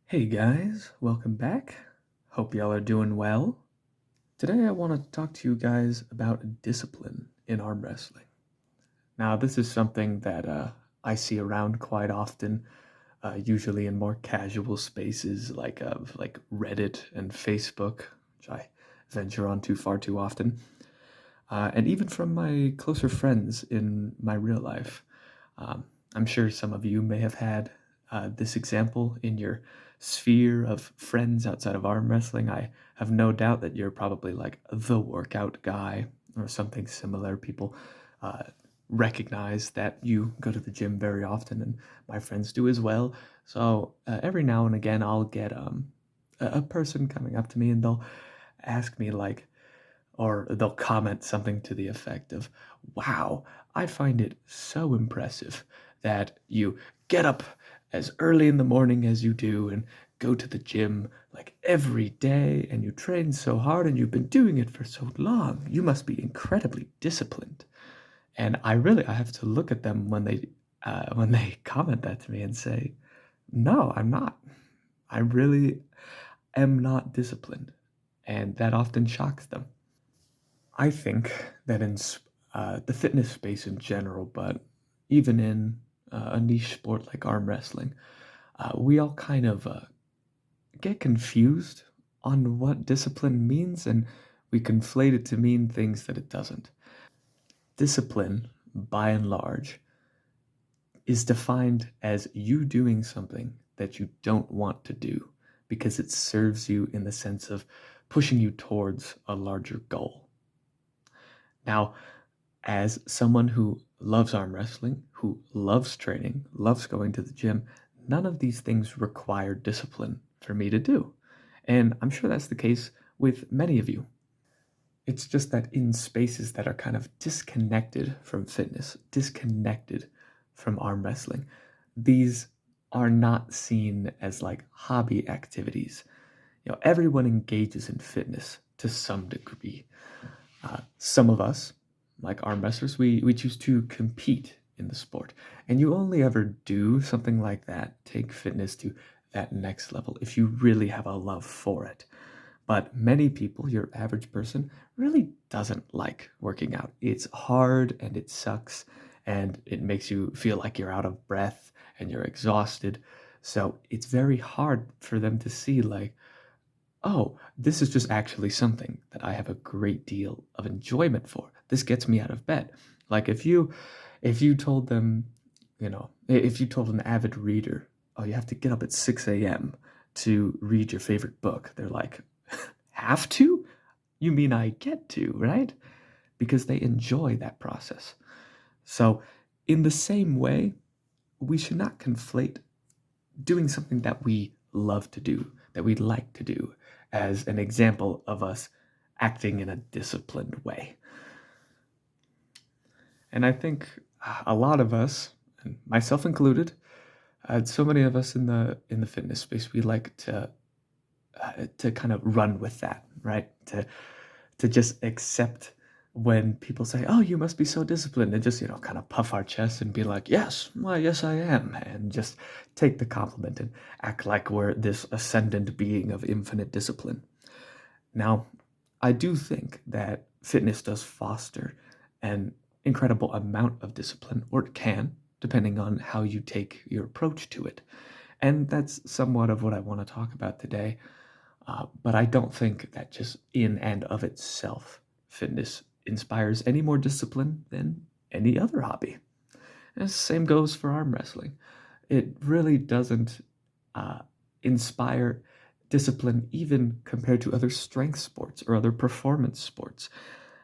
Hey guys, welcome back. Hope y'all are doing well. Today I want to talk to you guys about discipline in arm wrestling. Now, this is something that I see around quite often, usually in more casual spaces like Reddit and Facebook, which I venture onto far too often, and even from my closer friends in my real life. Um, I'm sure some of you may have had this example in your sphere of friends outside of arm wrestling. I have no doubt that you're probably like the workout guy or something similar. People uh, recognize that you go to the gym very often, and my friends do as well. So every now and again, I'll get a person coming up to me and they'll ask me like, or they'll comment something to the effect of, "Wow, I find it so impressive that you get up as early in the morning as you do and go to the gym like every day and you train so hard and you've been doing it for so long. You must be incredibly disciplined." And I have to look at them when they comment that to me and say, "No, I'm not. I really am not disciplined." And that often shocks them. I think that in the fitness space in general, but even in a niche sport like arm wrestling, we all kind of get confused on what discipline means, and we conflate it to mean things that it doesn't. Discipline, by and large, is defined as you doing something that you don't want to do because it serves you in the sense of pushing you towards a larger goal. Now, as someone who loves arm wrestling, who loves training, loves going to the gym, none of these things require discipline for me to do. And I'm sure that's the case with many of you. It's just that in spaces that are kind of disconnected from fitness, disconnected from arm wrestling, these are not seen as like hobby activities. Everyone engages in fitness to some degree. Some of us, like arm wrestlers, we choose to compete in the sport. And you only ever do something like that, take fitness to that next level, if you really have a love for it. But many people, your average person, really doesn't like working out. It's hard and it sucks and it makes you feel like you're out of breath and you're exhausted. So it's very hard for them to see, like, oh, this is just actually something that I have a great deal of enjoyment for. This gets me out of bed. Like if you told them, if you told an avid reader, oh, you have to get up at 6 a.m. to read your favorite book, they're like, have to? You mean I get to, right? Because they enjoy that process. So, in the same way, we should not conflate doing something that we love to do, that we like to do, as an example of us acting in a disciplined way. And I think a lot of us, and myself included, so many of us in the fitness space, we like to kind of run with that, right? To just accept when people say, "Oh, you must be so disciplined," and just kind of puff our chest and be like, "Yes, why, yes, I am," and just take the compliment and act like we're this ascendant being of infinite discipline. Now, I do think that fitness does foster an incredible amount of discipline, or it can, depending on how you take your approach to it. And that's somewhat of what I want to talk about today. But I don't think that just in and of itself, fitness inspires any more discipline than any other hobby. And the same goes for arm wrestling. It really doesn't uh, inspire discipline even compared to other strength sports or other performance sports.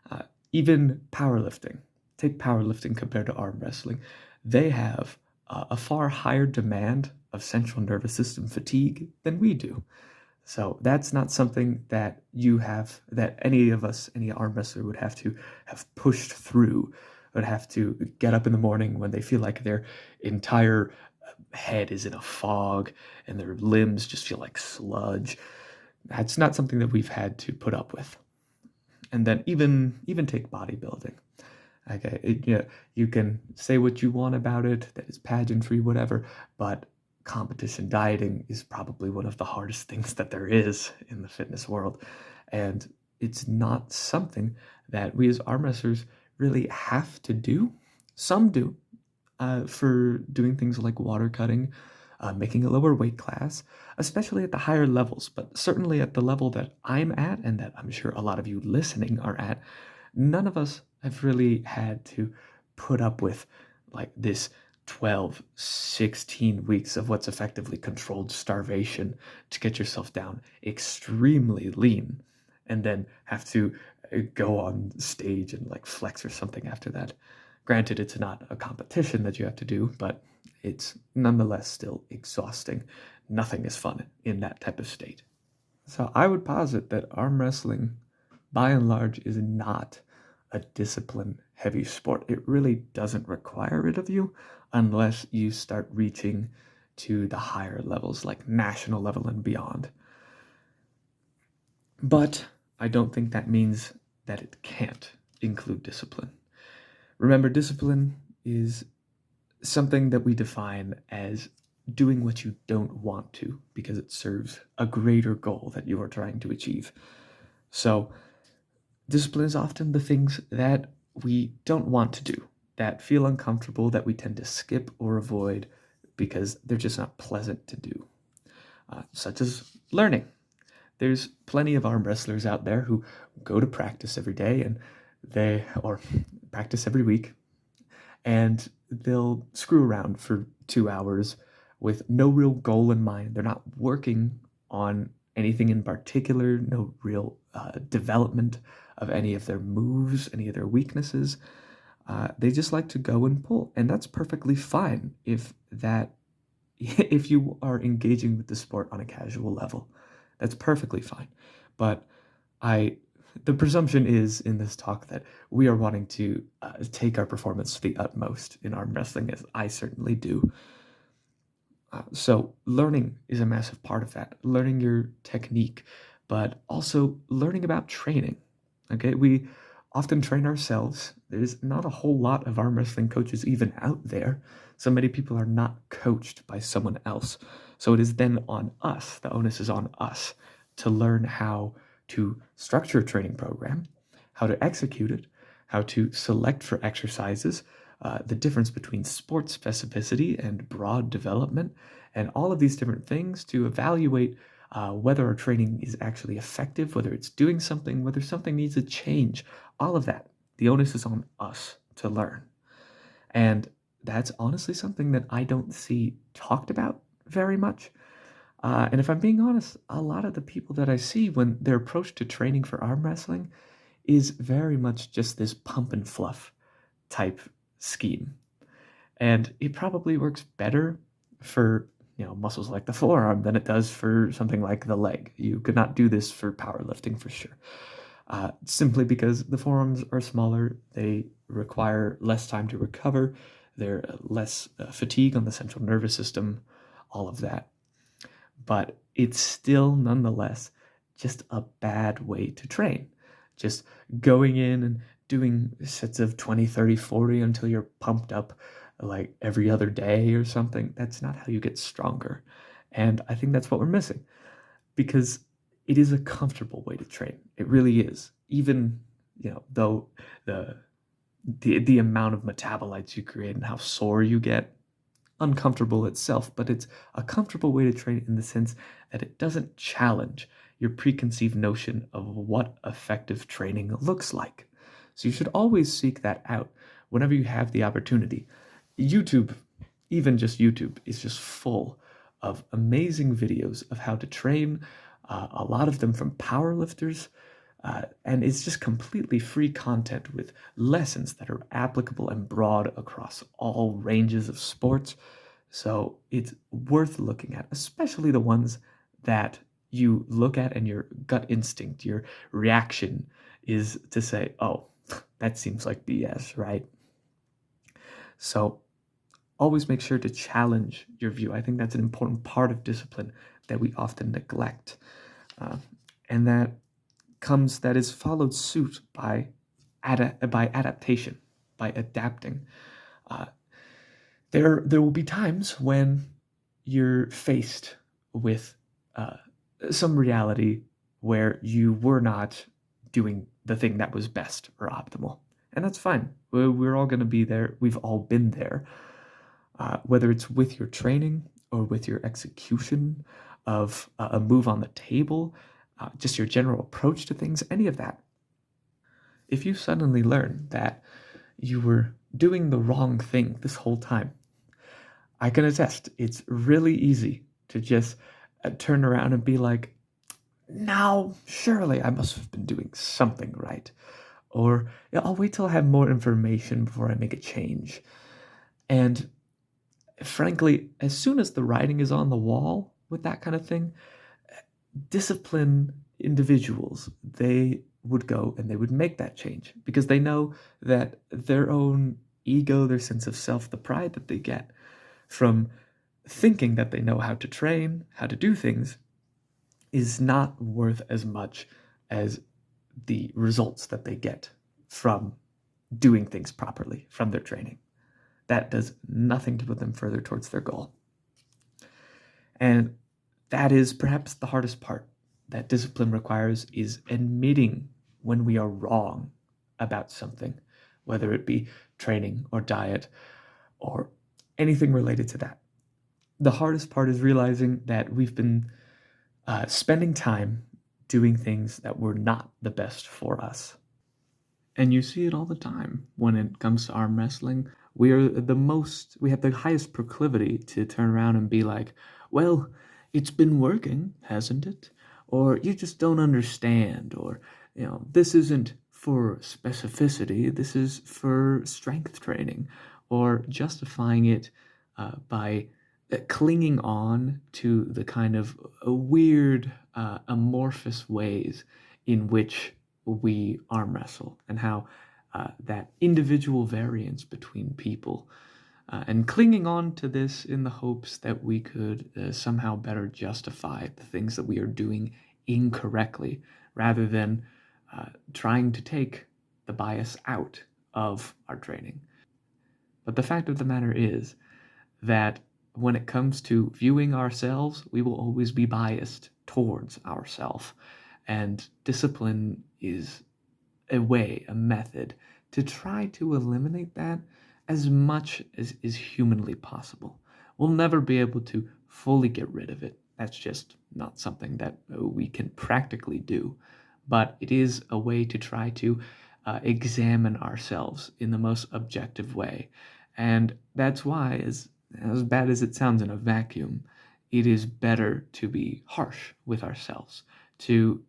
Uh, Even powerlifting. Take powerlifting compared to arm wrestling. They have a far higher demand of central nervous system fatigue than we do. So that's not something that that any of us, any arm wrestler would have to have pushed through, would have to get up in the morning when they feel like their entire head is in a fog and their limbs just feel like sludge. That's not something that we've had to put up with. And then even take bodybuilding. Okay, you can say what you want about it, that it's pageantry, whatever, but competition dieting is probably one of the hardest things that there is in the fitness world. And it's not something that we as arm wrestlers really have to do. Some do, for doing things like water cutting, making a lower weight class, especially at the higher levels. But certainly at the level that I'm at, and that I'm sure a lot of you listening are at, none of us have really had to put up with like this 12, 16 weeks of what's effectively controlled starvation to get yourself down extremely lean and then have to go on stage and like flex or something after that. Granted, it's not a competition that you have to do, but it's nonetheless still exhausting. Nothing is fun in that type of state. So I would posit that arm wrestling, by and large, is not a discipline heavy sport. It really doesn't require it of you unless you start reaching to the higher levels, like national level and beyond. But I don't think that means that it can't include discipline. Remember, discipline is something that we define as doing what you don't want to because it serves a greater goal that you are trying to achieve. So, discipline is often the things that we don't want to do, that feel uncomfortable, that we tend to skip or avoid because they're just not pleasant to do, such as learning. There's plenty of arm wrestlers out there who go to practice every day or practice every week, and they'll screw around for 2 hours with no real goal in mind. They're not working on anything in particular, no real development of any of their moves, any of their weaknesses. They just like to go and pull, and that's perfectly fine if you are engaging with the sport on a casual level. That's perfectly fine. But the presumption is in this talk that we are wanting to take our performance to the utmost in arm wrestling, as I certainly do. So learning is a massive part of that. Learning your technique, but also learning about training. Okay, we often train ourselves. There's not a whole lot of arm wrestling coaches even out there. So many people are not coached by someone else. So it is then on us, the onus is on us to learn how to structure a training program, how to execute it, how to select for exercises, the difference between sport specificity and broad development, and all of these different things to evaluate whether our training is actually effective, whether it's doing something, whether something needs a change. All of that, the onus is on us to learn. And that's honestly something that I don't see talked about very much. And if I'm being honest, a lot of the people that I see when their approach to training for arm wrestling is very much just this pump and fluff type scheme. And it probably works better for muscles like the forearm than it does for something like the leg. You could not do this for powerlifting for sure. Simply because the forearms are smaller, they require less time to recover, they're less fatigue on the central nervous system, all of that. But it's still nonetheless just a bad way to train. Just going in and doing sets of 20, 30, 40 until you're pumped up like every other day or something. That's not how you get stronger. And I think that's what we're missing, because it is a comfortable way to train. It really is. Even, though the amount of metabolites you create and how sore you get, uncomfortable itself, but it's a comfortable way to train in the sense that it doesn't challenge your preconceived notion of what effective training looks like. So you should always seek that out whenever you have the opportunity. YouTube, even just YouTube, is just full of amazing videos of how to train, a lot of them from powerlifters, and it's just completely free content with lessons that are applicable and broad across all ranges of sports. So it's worth looking at, especially the ones that you look at and your gut instinct, your reaction is to say, oh, that seems like BS, right? So always make sure to challenge your view. I think that's an important part of discipline that we often neglect. And that is followed suit by adaptation, by adapting. There will be times when you're faced with uh, some reality where you were not doing the thing that was best or optimal. And that's fine. We're all going to be there. We've all been there. Whether it's with your training or with your execution of a move on the table, just your general approach to things, any of that. If you suddenly learn that you were doing the wrong thing this whole time, I can attest it's really easy to just turn around and be like, now, surely I must have been doing something right. Or yeah, I'll wait till I have more information before I make a change. And frankly, as soon as the writing is on the wall with that kind of thing, discipline individuals, they would go and they would make that change because they know that their own ego, their sense of self, the pride that they get from thinking that they know how to train, how to do things, is not worth as much as the results that they get from doing things properly from their training. That does nothing to put them further towards their goal. And that is perhaps the hardest part that discipline requires, is admitting when we are wrong about something, whether it be training or diet or anything related to that. The hardest part is realizing that we've been spending time doing things that were not the best for us. And you see it all the time when it comes to arm wrestling. We have the highest proclivity to turn around and be like, well, it's been working, hasn't it? Or you just don't understand, or, this isn't for specificity, this is for strength training, or justifying it by clinging on to the kind of weird, amorphous ways in which we arm wrestle, and how that individual variance between people, and clinging on to this in the hopes that we could somehow better justify the things that we are doing incorrectly, rather than trying to take the bias out of our training. But the fact of the matter is that when it comes to viewing ourselves, we will always be biased towards ourselves. And discipline is a way, a method to try to eliminate that as much as is humanly possible. We'll never be able to fully get rid of it. That's just not something that we can practically do. But it is a way to try to examine ourselves in the most objective way. And that's why, as bad as it sounds in a vacuum, it is better to be harsh with ourselves, to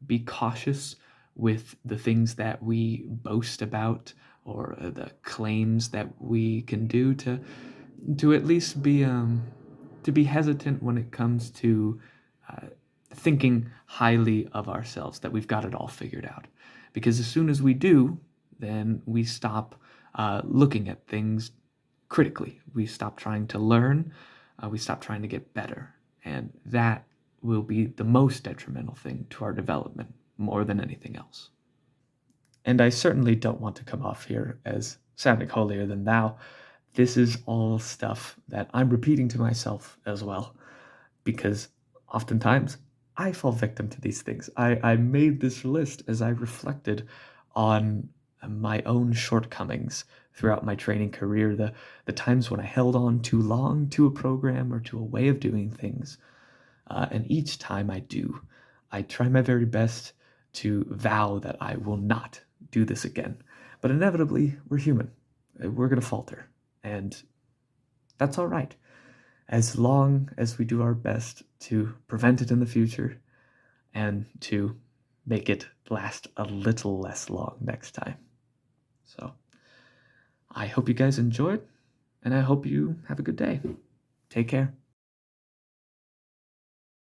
be cautious with the things that we boast about, or the claims that we can do, to at least be to be hesitant when it comes to thinking highly of ourselves, that we've got it all figured out. Because as soon as we do, then we stop looking at things critically. We stop trying to learn. We stop trying to get better. And that will be the most detrimental thing to our development, more than anything else. And I certainly don't want to come off here as sounding holier than thou. This is all stuff that I'm repeating to myself as well, because oftentimes I fall victim to these things. I made this list as I reflected on my own shortcomings throughout my training career, the times when I held on too long to a program or to a way of doing things. And each time I do, I try my very best to vow that I will not do this again. But inevitably, we're human. We're going to falter. And that's all right, as long as we do our best to prevent it in the future and to make it last a little less long next time. So I hope you guys enjoyed, and I hope you have a good day. Take care.